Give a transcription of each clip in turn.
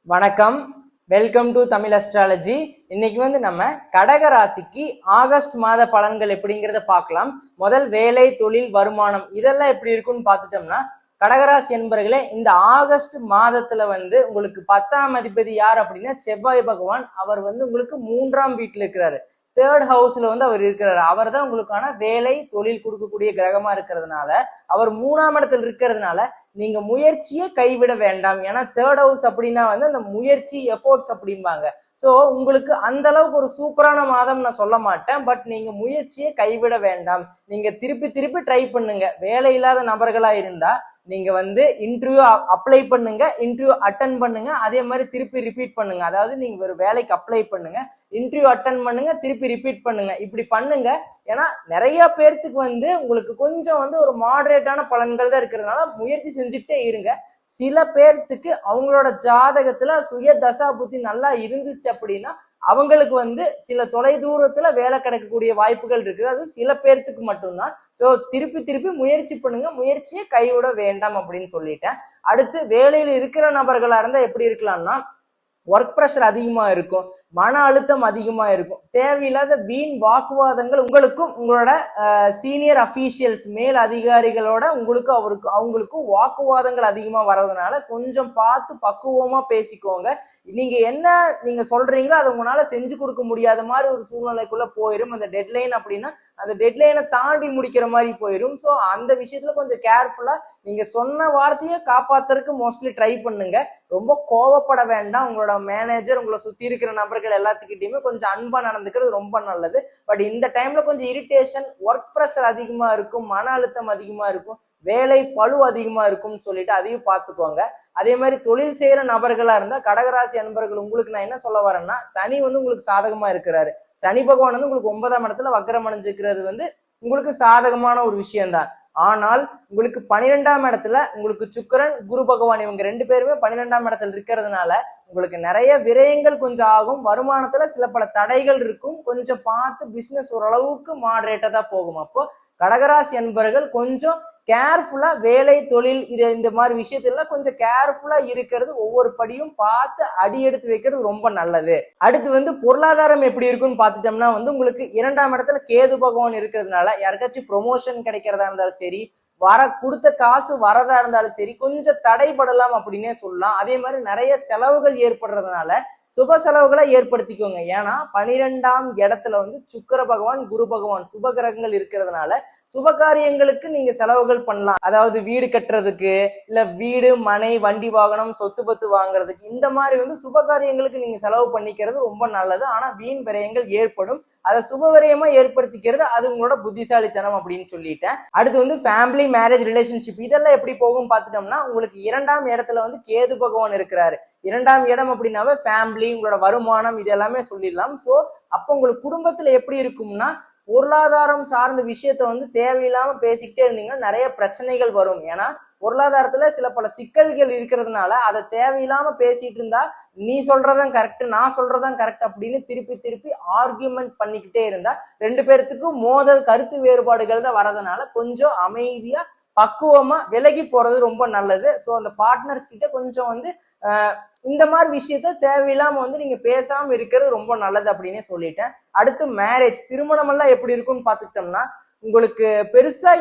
வணக்கம். Welcome to Tamil astrology. இன்னைக்கு நம்ம கடக ராசிக்கு ஆகஸ்ட் மாத பலன்கள் எப்படிங்கிறத பார்க்கலாம். முதல் வேலை, தொழில், வருமானம் இதெல்லாம் எப்படி இருக்குன்னு பார்த்துட்டோம்னா, கடகராசி என்பர்களே, இந்த ஆகஸ்ட் மாதத்துல உங்களுக்கு 10ஆம் அதிபதி யார் அப்படின்னா செவ்வாய் பகவான். அவர் உங்களுக்கு 3ஆம் வீட்டுல இருக்கிறாரு. தேர்ட் ஹவுஸ்ல அவர் இருக்கிறாரு. அவர் தான் உங்களுக்கான வேலை, தொழில் கொடுக்கக்கூடிய கிரகமா இருக்கிறதுனால, அவர் 3ஆம் இடத்துல இருக்கிறதுனால நீங்க முயற்சியே கைவிட வேண்டாம். ஏன்னா தேர்ட் ஹவுஸ் அப்படின்னா அந்த முயற்சி, எஃபோர்ட்ஸ் அப்படிம்பாங்க. சோ உங்களுக்கு அந்த அளவுக்கு ஒரு சூப்பரான மாதம் நான் சொல்ல மாட்டேன். பட் நீங்க முயற்சியை கைவிட வேண்டாம். நீங்க திருப்பி திருப்பி ட்ரை பண்ணுங்க. வேலை இல்லாத நபர்களா இருந்தா நீங்க இன்டர்வியூ அப்ளை பண்ணுங்க, இன்டர்வியூ அட்டன் பண்ணுங்க, அதே மாதிரி திருப்பி ரிப்பீட் பண்ணுங்க. அதாவது நீங்க ஒரு வேலைக்கு அப்ளை பண்ணுங்க, இன்டர்வியூ அட்டன் பண்ணுங்க, திருப்பி ரிப்பீட் பண்ணுங்க. இப்படி பண்ணுங்க. ஏன்னா நிறைய பேர்த்துக்கு உங்களுக்கு கொஞ்சம் ஒரு மாடரேட்டான பலன்கள் தான் இருக்கிறதுனால முயற்சி செஞ்சுட்டே இருங்க. சில பேர்த்துக்கு அவங்களோட ஜாதகத்துல சுய தசா புத்தி நல்லா இருந்துச்சு அப்படின்னா அவங்களுக்கு சில தொலை தூரத்துல வேலை கிடைக்கக்கூடிய வாய்ப்புகள் இருக்குது. அது சில பேர்த்துக்கு மட்டும்தான். சோ திருப்பி திருப்பி முயற்சி பண்ணுங்க, முயற்சியை கைவிட வேண்டாம் அப்படின்னு சொல்லிட்டேன். அடுத்து வேலையில இருக்கிற நபர்களா இருந்தா எப்படி இருக்கலாம்னா, ஒர்க் ப்ரெஷர் அதிகமா இருக்கும், மன அழுத்தம் அதிகமா இருக்கும், தேவையில்லாத வீண் வாக்குவாதங்கள் உங்களுக்கும் உங்களோட சீனியர் அபிஷியல்ஸ் மேல் அதிகாரிகளோட அவங்களுக்கும் வாக்குவாதங்கள் அதிகமா வர்றதுனால கொஞ்சம் பார்த்து பக்குவமா பேசிக்கோங்க. நீங்க சொல்றீங்களோ அதை உங்களால செஞ்சு கொடுக்க முடியாத மாதிரி ஒரு சூழ்நிலைக்குள்ள போயிடும். அந்த டெட்லைன் அப்படின்னா அந்த டெட்லைனை தாண்டி முடிக்கிற மாதிரி போயிடும். ஸோ அந்த விஷயத்துல கொஞ்சம் கேர்ஃபுல்லா நீங்க சொன்ன வார்த்தையை காப்பாத்துறதுக்கு மோஸ்ட்லி ட்ரை பண்ணுங்க. ரொம்ப கோவப்பட வேண்டாம். உங்களோட மேனேஜர், உங்களை சுத்தி இருக்கிற நபர்கள் எல்லாத்துக்கிட்டையுமே கொஞ்சம் அன்பா நடந்துக்கிறது ரொம்ப நல்லது. பட் இந்த டைம்ல கொஞ்சம் இரிட்டேஷன், ஒர்க் ப்ரெஷர் அதிகமா இருக்கும், மன அழுத்தம் அதிகமா இருக்கும், வேலை பளு அதிகமா இருக்கும்னு சொல்லிட்டு அதையும் பார்த்துக்கோங்க. அதே மாதிரி தொழில் செய்யற நபர்களா இருந்தா கடகராசி அன்பர்கள், உங்களுக்கு நான் என்ன சொல்ல வரேன்னா, சனி உங்களுக்கு சாதகமா இருக்கிறாரு. சனி பகவான் உங்களுக்கு 9ஆம் இடத்துல வக்ரம் அடைஞ்சிருக்கிறது உங்களுக்கு சாதகமான ஒரு விஷயம்தான். ஆனால் உங்களுக்கு 12ஆம் இடத்துல உங்களுக்கு சுக்கிரன், குரு பகவான் இவங்க 2 பேருமே 12ஆம் இடத்துல இருக்கிறதுனால உங்களுக்கு நிறைய விரயங்கள் கொஞ்சம் ஆகும். வருமானத்துல சில பல தடைகள் இருக்கும். கொஞ்சம் பார்த்து பிசினஸ் ஓரளவுக்கு மாடரேட்டா தான் போகும். அப்போ கடகராசி என்பர்கள் கொஞ்சம் கேர்ஃபுல்லா வேலை, தொழில் இந்த மாதிரி விஷயத்துல கொஞ்சம் கேர்ஃபுல்லா இருக்கிறது, ஒவ்வொரு படியும் பார்த்து அடி எடுத்து வைக்கிறது ரொம்ப நல்லது. அடுத்து பொருளாதாரம் எப்படி இருக்குன்னு பார்த்துட்டோம்னா உங்களுக்கு 2ஆம் இடத்துல கேது பகவான் இருக்கிறதுனால யாருக்காச்சும் ப்ரொமோஷன் கிடைக்கிறதா இருந்தாலும் சரி, கொடுத்த காசு வரதா இருந்தாலும் சரி, கொஞ்சம் தடைபடலாம் அப்படின்னே சொல்லலாம். அதே மாதிரி நிறைய செலவுகள் ஏற்படுறதுனால சுப செலவுகளை ஏற்படுத்திக்கோங்க. ஏன்னா 12ஆம் இடத்துல சுக்கிர பகவான், குரு பகவான் சுப கிரகங்கள் இருக்கிறதுனால சுப காரியங்களுக்கு நீங்க செலவுகள் பண்ணலாம். அதாவது வீடு கட்டுறதுக்கு, இல்ல வீடு, மனை, வண்டி, வாகனம், சொத்து பத்து வாங்குறதுக்கு, இந்த மாதிரி சுப காரியங்களுக்கு நீங்க செலவு பண்ணிக்கிறது ரொம்ப நல்லது. ஆனா வீண் விரயங்கள் ஏற்படும். அதை சுப விரயமா ஏற்படுத்திக்கிறது அது உங்களோட புத்திசாலித்தனம் அப்படின்னு சொல்லிட்டேன். அடுத்து ஃபேமிலி, மேரேஜ், ரிலேஷன்ஷிப் இதெல்லாம் எப்படி போகும் பார்த்துட்டோம்னா, உங்களுக்கு 2ஆம் இடத்துல கேது பகவான் இருக்கிறாரு. 2ஆம் இடம் அப்படின்னாவே ஃபேமிலி, உங்களோட வருமானம் இது எல்லாமே சொல்லிடலாம். சோ அப்போ உங்களுக்கு குடும்பத்துல எப்படி இருக்கும்னா, பொருளாதாரம் சார்ந்த விஷயத்த தேவையில்லாம பேசிக்கிட்டே இருந்தீங்கன்னா நிறைய பிரச்சனைகள் வரும். ஏன்னா பொருளாதாரத்துல சில பல சிக்கல்கள் இருக்கிறதுனால அதை தேவையில்லாம பேசிட்டு இருந்தா, நீ சொல்றதான் கரெக்ட், நான் சொல்றதான் கரெக்ட் அப்படின்னு திருப்பி திருப்பி ஆர்கியூமெண்ட் பண்ணிக்கிட்டே இருந்தா 2 பேர்த்துக்கும் மோதல், கருத்து வேறுபாடுகள் தான் வரதுனால கொஞ்சம் அமைதியா பக்குவமா விலகி போறது ரொம்ப நல்லது. ஸோ அந்த பார்ட்னர்ஸ் கிட்ட கொஞ்சம் இந்த மாதிரி விஷயத்த தேவையில்லாம நீங்க பேசாம இருக்கிறது ரொம்ப நல்லது அப்படின்னே சொல்லிட்டேன். அடுத்து மேரேஜ், திருமணம் எல்லாம் எப்படி இருக்குன்னு பாத்துக்கிட்டோம்னா, உங்களுக்கு பெருசா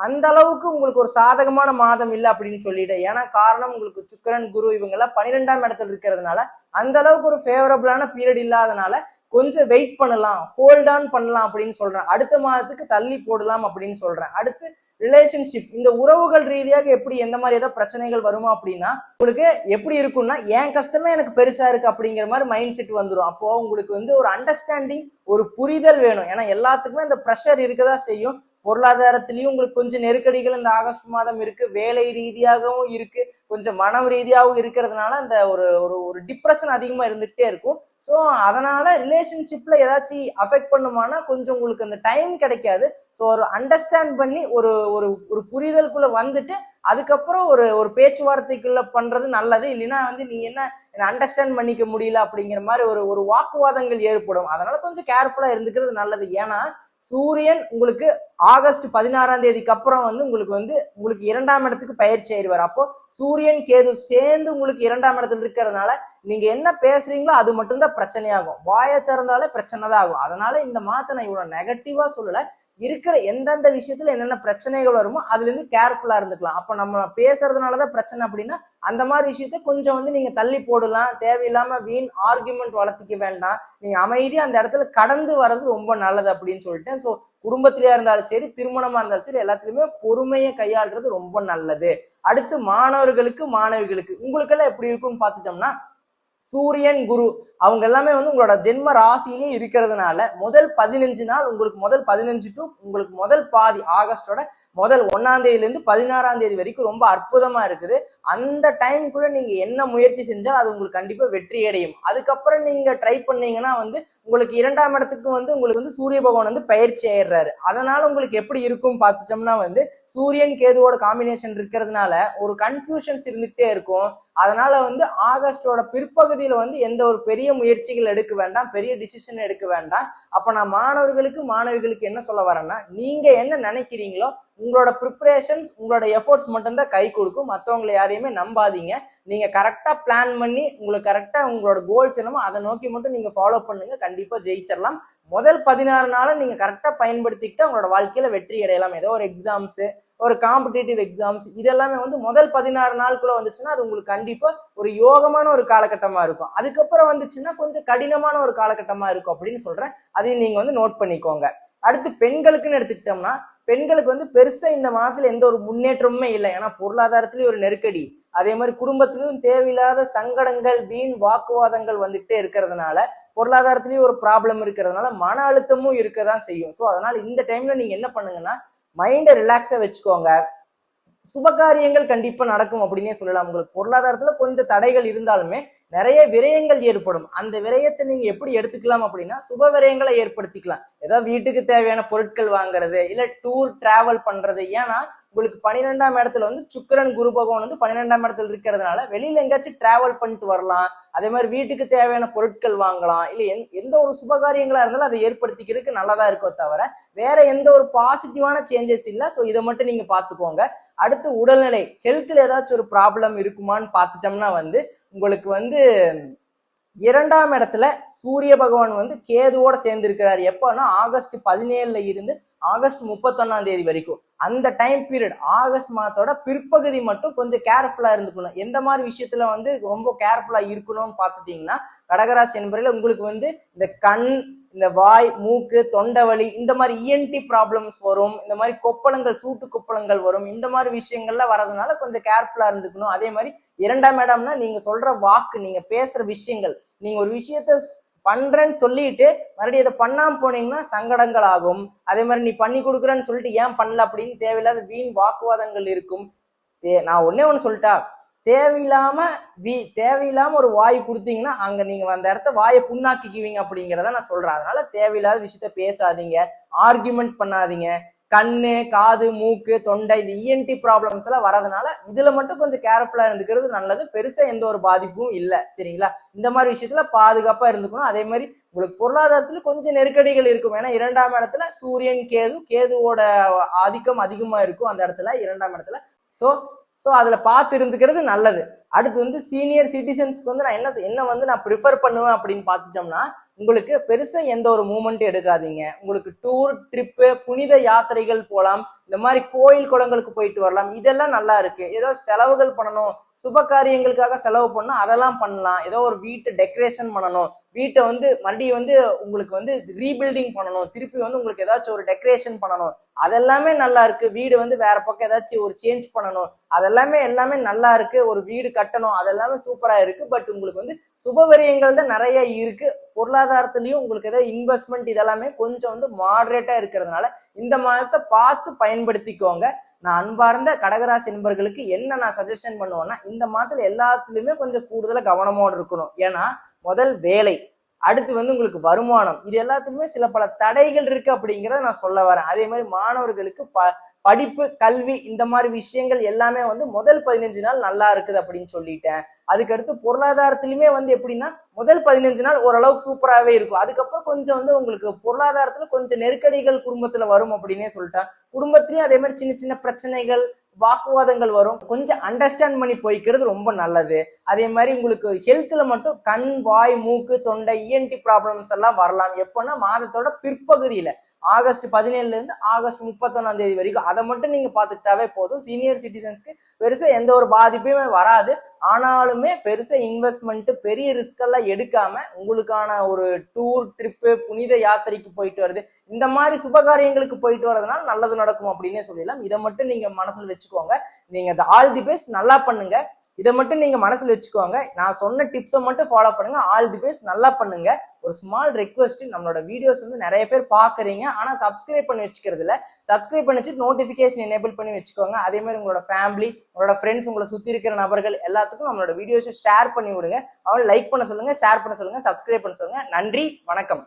அந்த அளவுக்கு உங்களுக்கு ஒரு சாதகமான மாதம் இல்லை அப்படின்னு சொல்லிட்டேன். ஏன்னா காரணம் உங்களுக்கு சுக்கிரன், குரு இவங்க எல்லாம் 12ஆம் இடத்துல இருக்கிறதுனால அந்த அளவுக்கு ஒரு ஃபேவரபிளான பீரியட் இல்லாதனால கொஞ்சம் வெயிட் பண்ணலாம், ஹோல்ட் ஆன் பண்ணலாம் அப்படின்னு சொல்றேன். அடுத்த மாதத்துக்கு தள்ளி போடலாம் அப்படின்னு சொல்றேன். அடுத்து ரிலேஷன்ஷிப், இந்த உறவுகள் ரீதியாக எப்படி எந்த மாதிரி ஏதாவது பிரச்சனைகள் வருமா அப்படின்னா, உங்களுக்கு எப்படி இருக்கும்னா, என் கஷ்டமே எனக்கு பெருசா இருக்கு அப்படிங்கிற மாதிரி மைண்ட் செட் வந்துடும். அப்போ உங்களுக்கு ஒரு அண்டர்ஸ்டாண்டிங், ஒரு புரிதல் வேணும். ஏன்னா எல்லாத்துக்குமே இந்த ப்ரெஷர் இருக்கதான் செய்யும். பொருளாதாரத்திலையும் உங்களுக்கு கொஞ்சம் நெருக்கடிகள் இந்த ஆகஸ்ட் மாதம் இருக்கு, வேலை ரீதியாகவும் இருக்கு, கொஞ்சம் மனம் ரீதியாகவும் இருக்கிறதுனால அந்த ஒரு ஒரு டிப்ரெஷன் அதிகமா இருந்துகிட்டே இருக்கும். ஸோ அதனால ரிலேஷன்ஷிப்ல ஏதாச்சும் அஃபெக்ட் பண்ணுமானா கொஞ்சம் உங்களுக்கு அந்த டைம் கிடைக்காது. ஸோ ஒரு அண்டர்ஸ்டாண்ட் பண்ணி ஒரு ஒரு புரிதலுக்குள்ள வந்துட்டு அதுக்கப்புறம் ஒரு பேச்சுவார்த்தைக்குள்ள பண்றது நல்லது. இல்லைன்னா நீ என்ன அண்டர்ஸ்டாண்ட் பண்ணிக்க முடியல அப்படிங்கிற மாதிரி ஒரு வாக்குவாதங்கள் ஏற்படும். அதனால கொஞ்சம் கேர்ஃபுல்லா இருந்துக்கிறது நல்லது. ஏன்னா சூரியன் உங்களுக்கு ஆகஸ்ட் 16ஆம் தேதிக்கு அப்புறம் வந்து உங்களுக்கு 2ஆம் இடத்துக்கு பயிற்சி ஆயிடுவார். அப்போ சூரியன் கேது சேர்ந்து உங்களுக்கு 2ஆம் இடத்துல இருக்கிறதுனால நீங்க என்ன பேசுறீங்களோ அது மட்டும்தான் பிரச்சனையாகும். வாயை திறந்தாலே பிரச்சனை தான் ஆகும். அதனால இந்த மாதத்தை நான் இவ்வளவு நெகட்டிவா சொல்லல. இருக்கிற எந்தெந்த விஷயத்துல என்னென்ன பிரச்சனைகள் வருமோ அதுல இருந்து கேர்ஃபுல்லா இருந்துக்கலாம். அப்ப நம்ம பேசுறதுனாலதான் பிரச்சனை அப்படின்னா அந்த மாதிரி விஷயத்த கொஞ்சம் நீங்க தள்ளி போடலாம். தேவையில்லாம வீண் ஆர்குமெண்ட் வளர்த்திக்க வேண்டாம். நீங்க அமைதியா அந்த இடத்துல கடந்து வர்றது ரொம்ப நல்லது அப்படின்னு சொல்லிட்டேன். சோ குடும்பத்திலேயே இருந்தாலும் சரி, திருமணமா இருந்தாலும் சரி, எல்லாத்துலயுமே பொறுமையை கையாளுறது ரொம்ப நல்லது. அடுத்து மாணவர்களுக்கு உங்களுக்கெல்லாம் எப்படி இருக்கும்னு பாத்துட்டோம்னா, சூரியன் குரு அவங்க எல்லாமே உங்களோட ஜென்ம ராசியிலே இருக்கிறதுனால முதல் 15 நாள் முதல் 15 டு உங்களுக்கு முதல் பாதி ஆகஸ்டோட முதல் 1ஆம் தேதியில இருந்து 16ஆம் தேதி வரைக்கும் ரொம்ப அற்புதமா இருக்குது. அந்த டைம்குள்ள நீங்க என்ன முயற்சி செஞ்சால் அது உங்களுக்கு கண்டிப்பா வெற்றி அடையும். அதுக்கப்புறம் நீங்க ட்ரை பண்ணீங்கன்னா உங்களுக்கு 2ஆம் இடத்துக்கு உங்களுக்கு சூரிய பகவான் பயிற்சி ஆயிடுறாரு. அதனால உங்களுக்கு எப்படி இருக்கும் பார்த்துட்டோம்னா சூரியன் கேதுவோட காம்பினேஷன் இருக்கிறதுனால ஒரு கன்ஃபியூஷன்ஸ் இருந்துகிட்டே இருக்கும். அதனால ஆகஸ்டோட பிற்பகுதியில எந்த ஒரு பெரிய முயற்சிகள் எடுக்க வேண்டாம், பெரிய டிசிஷன் எடுக்க வேண்டாம். அப்ப நான் மாணவிகளுக்கு என்ன சொல்ல வரேன்னா, நீங்க என்ன நினைக்கிறீங்களோ உங்களோட ப்ரிப்பரேஷன்ஸ் உங்களோட எஃபோர்ட்ஸ் மட்டும்தான் கை கொடுக்கும். மற்றவங்களை யாரையுமே நம்பாதீங்க. நீங்க கரெக்டா பிளான் பண்ணி உங்களுக்கு கரெக்டா உங்களோட கோல்ஸ் என்னமோ அதை நோக்கி மட்டும் நீங்க ஃபாலோ பண்ணுங்க. கண்டிப்பா ஜெயிச்சிடலாம். முதல் 16 நாளை நீங்க கரெக்டா பயன்படுத்திக்கிட்டு உங்களோட வாழ்க்கையில வெற்றி அடையலாம். ஏதோ ஒரு எக்ஸாம்ஸ், ஒரு காம்படிட்டிவ் எக்ஸாம்ஸ் இதெல்லாமே முதல் 16 நாளுக்குள்ள வந்துச்சுன்னா அது உங்களுக்கு கண்டிப்பா ஒரு யோகமான ஒரு காலகட்டமா இருக்கும். அதுக்கப்புறம் வந்துச்சுன்னா கொஞ்சம் கடினமான ஒரு காலகட்டமா இருக்கும் அப்படின்னு சொல்றேன். அதையும் நீங்க நோட் பண்ணிக்கோங்க. அடுத்து பெண்களுக்குன்னு எடுத்துக்கிட்டோம்னா, பெண்களுக்கு பெருசா இந்த மாதத்துல எந்த ஒரு முன்னேற்றமுமே இல்லை. ஏன்னா பொருளாதாரத்திலயும் ஒரு நெருக்கடி, அதே மாதிரி குடும்பத்திலும் தேவையில்லாத சங்கடங்கள், வீண் வாக்குவாதங்கள் வந்துட்டே இருக்கிறதுனால, பொருளாதாரத்திலயும் ஒரு ப்ராப்ளம் இருக்கிறதுனால மன அழுத்தமும் இருக்கதான் செய்யும். ஸோ அதனால இந்த டைம்ல நீங்க என்ன பண்ணுங்கன்னா, மைண்டை ரிலாக்ஸா வச்சுக்கோங்க. சுபகாரியங்கள் கண்டிப்பா நடக்கும் அப்படின்னே சொல்லலாம். உங்களுக்கு பொருளாதாரத்துல கொஞ்சம் தடைகள் இருந்தாலுமே நிறைய விரயங்கள் ஏற்படும். அந்த விரயத்தை நீங்க எப்படி எடுத்துக்கலாம் அப்படின்னா, சுப விரயங்களை ஏற்படுத்திக்கலாம். ஏதாவது வீட்டுக்கு தேவையான பொருட்கள் வாங்குறது, இல்ல டூர் டிராவல் பண்றது. ஏன்னா உங்களுக்கு 12ஆம் இடத்துல சுக்கிரன் குரு பகவான் 12ஆம் இடத்துல இருக்கிறதுனால வெளியில எங்கேயாச்சும் டிராவல் பண்ணிட்டு வரலாம். அதே மாதிரி வீட்டுக்கு தேவையான பொருட்கள் வாங்கலாம். இல்ல எந்த ஒரு சுபகாரியங்களா இருந்தாலும் அதை ஏற்படுத்திக்கிறதுக்கு நல்லதா இருக்கோ தவிர வேற எந்த ஒரு பாசிட்டிவான சேஞ்சஸ் இல்லை. ஸோ இதை மட்டும் நீங்க பாத்துக்கோங்க. அடுத்து உடல்நிலை, ஹெல்த்ல ஏதாச்சும் ஒரு ப்ராப்ளம் இருக்குமான்னு பார்த்துட்டோம்னா உங்களுக்கு 2ஆம் இடத்துல சூரிய பகவான் கேதுவோட சேர்ந்து இருக்கிறாரு. எப்பன்னா ஆகஸ்ட் 17ல இருந்து ஆகஸ்ட் 31ஆம் தேதி வரைக்கும். அந்த டைம் பீரியட் ஆகஸ்ட் மாதத்தோட பிற்பகுதி மட்டும் கொஞ்சம் கேர்ஃபுல்லா இருந்துக்கணும். எந்த மாதிரி விஷயத்துல ரொம்ப கேர்ஃபுல்லா இருக்கணும்னு பார்த்துட்டீங்கன்னா, கடகராசி என்பவர்களே உங்களுக்கு இந்த கண், இந்த வாய், மூக்கு, தொண்டை வலி, இந்த மாதிரி இஎன்டி ப்ராப்ளம்ஸ் வரும். இந்த மாதிரி கொப்பளங்கள், சூட்டு கொப்பளங்கள் வரும். இந்த மாதிரி விஷயங்கள்ல வரதுனால கொஞ்சம் கேர்ஃபுல்லா இருந்துக்கணும். அதே மாதிரி 2ஆம் இடம்னா நீங்க சொல்ற வாக்கு, நீங்க பேசுற விஷயங்கள், நீங்க ஒரு விஷயத்த பண்றேன்னு சொல்லிட்டு மறுபடியும் இதை பண்ணாம போனீங்கன்னா சங்கடங்கள் ஆகும். அதே மாதிரி நீ பண்ணி கொடுக்குறேன்னு சொல்லிட்டு ஏன் பண்ணல அப்படின்னு தேவையில்லாத வீண் வாக்குவாதங்கள் இருக்கும். நான் ஒண்ணு சொல்லிட்டா, தேவையில்லாம ஒரு வாய் கொடுத்தீங்கன்னா அங்க நீங்க அந்த இடத்த வாயை புண்ணாக்கிக்குவீங்க அப்படிங்கிறத நான் சொல்றேன். அதனால தேவையில்லாத விஷயத்த பேசாதீங்க, ஆர்குமெண்ட் பண்ணாதீங்க. கண்ணு, காது, மூக்கு, தொண்டை, இந்த இஎன்டி ப்ராப்ளம்ஸ் எல்லாம் வரதுனால இதுல மட்டும் கொஞ்சம் கேர்ஃபுல்லா இருந்துக்கிறது நல்லது. பெருசா எந்த ஒரு பாதிப்பும் இல்லை. சரிங்களா? இந்த மாதிரி விஷயத்துல பாதுகாப்பா இருந்துக்கணும். அதே மாதிரி உங்களுக்கு பொருளாதாரத்துல கொஞ்சம் நெருக்கடிகள் இருக்கும். ஏன்னா 2ஆம் இடத்துல சூரியன் கேதுவோட ஆதிக்கம் அதிகமா இருக்கும் அந்த இடத்துல, 2ஆம் இடத்துல. சோ அதுல பார்த்து இருந்துக்கிறது நல்லது. அடுத்து சீனியர் சிட்டிசன்ஸ்க்கு நான் என்ன நான் ப்ரிஃபர் பண்ணுவேன் அப்படின்னு பார்த்துட்டோம்னா, உங்களுக்கு பெருசா எந்த ஒரு மூமெண்ட் எடுக்காதீங்க. உங்களுக்கு டூர், ட்ரிப்பு, புனித யாத்திரைகள் போலாம். இந்த மாதிரி கோயில் குளங்களுக்கு போயிட்டு வரலாம். இதெல்லாம் நல்லா இருக்கு. ஏதோ செலவுகள் பண்ணணும், சுப காரியங்களுக்காக செலவு பண்ணணும், அதெல்லாம் பண்ணலாம். ஏதோ ஒரு வீட்டை டெக்கரேஷன் பண்ணணும், வீட்டை மறுபடியும் உங்களுக்கு ரீபில்டிங் பண்ணணும், திருப்பி உங்களுக்கு ஏதாச்சும் ஒரு டெக்கரேஷன் பண்ணணும், அதெல்லாமே நல்லா இருக்கு. வீடு வேற பக்கம் ஏதாச்சும் ஒரு சேஞ்ச் பண்ணணும், எல்லாமே நல்லா இருக்கு. ஒரு வீடு கட்டணும், அதெல்லாமே சூப்பரா இருக்கு. பட் உங்களுக்கு சுபவிரயங்கள் தான் நிறைய இருக்கு. பொருளாதாரத்திலையும் உங்களுக்கு ஏதாவது இன்வெஸ்ட்மெண்ட் இதெல்லாமே கொஞ்சம் மாடரேட்டா இருக்கிறதுனால இந்த மாதத்தை பார்த்து பயன்படுத்திக்கோங்க. நான் அன்பார்ந்த கடகராசி நண்பர்களுக்கு என்ன நான் சஜஷன் பண்ணுவேன்னா, இந்த மாதத்துல எல்லாத்துலயுமே கொஞ்சம் கூடுதலா கவனமோடு இருக்கணும். ஏன்னா முதல் வேலை, அடுத்து வந்து உங்களுக்கு வருமானம், இது எல்லாத்துக்குமே சில பல தடைகள் இருக்கு அப்படிங்கிறத நான் சொல்ல வரேன். அதே மாதிரி மாணவர்களுக்கு படிப்பு கல்வி இந்த மாதிரி விஷயங்கள் எல்லாமே வந்து முதல் 15 நாள் நல்லா இருக்குது அப்படின்னு சொல்லிட்டேன். அதுக்கடுத்து பொருளாதாரத்திலுமே வந்து எப்படின்னா முதல் 15 நாள் ஓரளவுக்கு சூப்பராகவே இருக்கும். அதுக்கப்புறம் கொஞ்சம் வந்து உங்களுக்கு பொருளாதாரத்துல கொஞ்சம் நெருக்கடிகள் குடும்பத்துல வரும் அப்படின்னே சொல்லிட்டேன். குடும்பத்திலயும் அதே மாதிரி சின்ன சின்ன பிரச்சனைகள் வாக்குவாதங்கள் வரும். கொஞ்சம் அண்டர்ஸ்டாண்ட் பண்ணி போய்க்கிறது ரொம்ப நல்லது. அதே மாதிரி உங்களுக்கு ஹெல்த்ல மட்டும் கண் வாய் மூக்கு தொண்டை இஎன்டி ப்ராப்ளம்ஸ் எல்லாம் வரலாம். எப்போன்னா மாதத்தோட பிற்பகுதியில ஆகஸ்ட் 17 இருந்து ஆகஸ்ட் 31 தேதி வரைக்கும் அதை மட்டும் நீங்க பாத்துக்கிட்டாவே போதும். சீனியர் சிட்டிசன்ஸ்க்கு பெருசா எந்த ஒரு பாதிப்புமே வராது. ஆனாலுமே பெருசா இன்வெஸ்ட்மெண்ட் பெரிய ரிஸ்க் எல்லாம் எடுக்காம உங்களுக்கான ஒரு டூர் ட்ரிப்பு புனித யாத்திரைக்கு போயிட்டு வருது இந்த மாதிரி சுபகாரியங்களுக்கு போயிட்டு வரதுனால நல்லது நடக்கும் அப்படின்னே சொல்லலாம். இதை மட்டும் நீங்க மனசுல வச்சுக்கோங்க. நீங்க ஆல் தி பெஸ்ட் நல்லா பண்ணுங்க. இதை மட்டும் நீங்க மனசுல வச்சுக்கோங்க. நான் சொன்ன டிப்ஸை மட்டும் ஃபாலோ பண்ணுங்க. ஆல் தி பெஸ்ட் நல்லா பண்ணுங்க. ஒரு ஸ்மால் ரெக்வெஸ்ட், நம்மளோட வீடியோஸ் வந்து நிறைய பேர் பாக்குறீங்க ஆனா சப்ஸ்கிரைப் பண்ணி வச்சுக்கிறது இல்ல. சப்ஸ்கிரைப் பண்ணி வச்சு நோட்டிபிகேஷன் எனேபிள் பண்ணி வச்சுக்கோங்க. அதே மாதிரி உங்களோட ஃபேமிலி உங்களோட ஃப்ரெண்ட்ஸ் உங்களை சுத்தி இருக்கிற நபர்கள் எல்லாத்துக்கும் நம்மளோட வீடியோஸை ஷேர் பண்ணி விடுங்க. அவங்களை லைக் பண்ண சொல்லுங்க, ஷேர் பண்ண சொல்லுங்க, சப்ஸ்கிரைப் பண்ண சொல்லுங்க. நன்றி, வணக்கம்.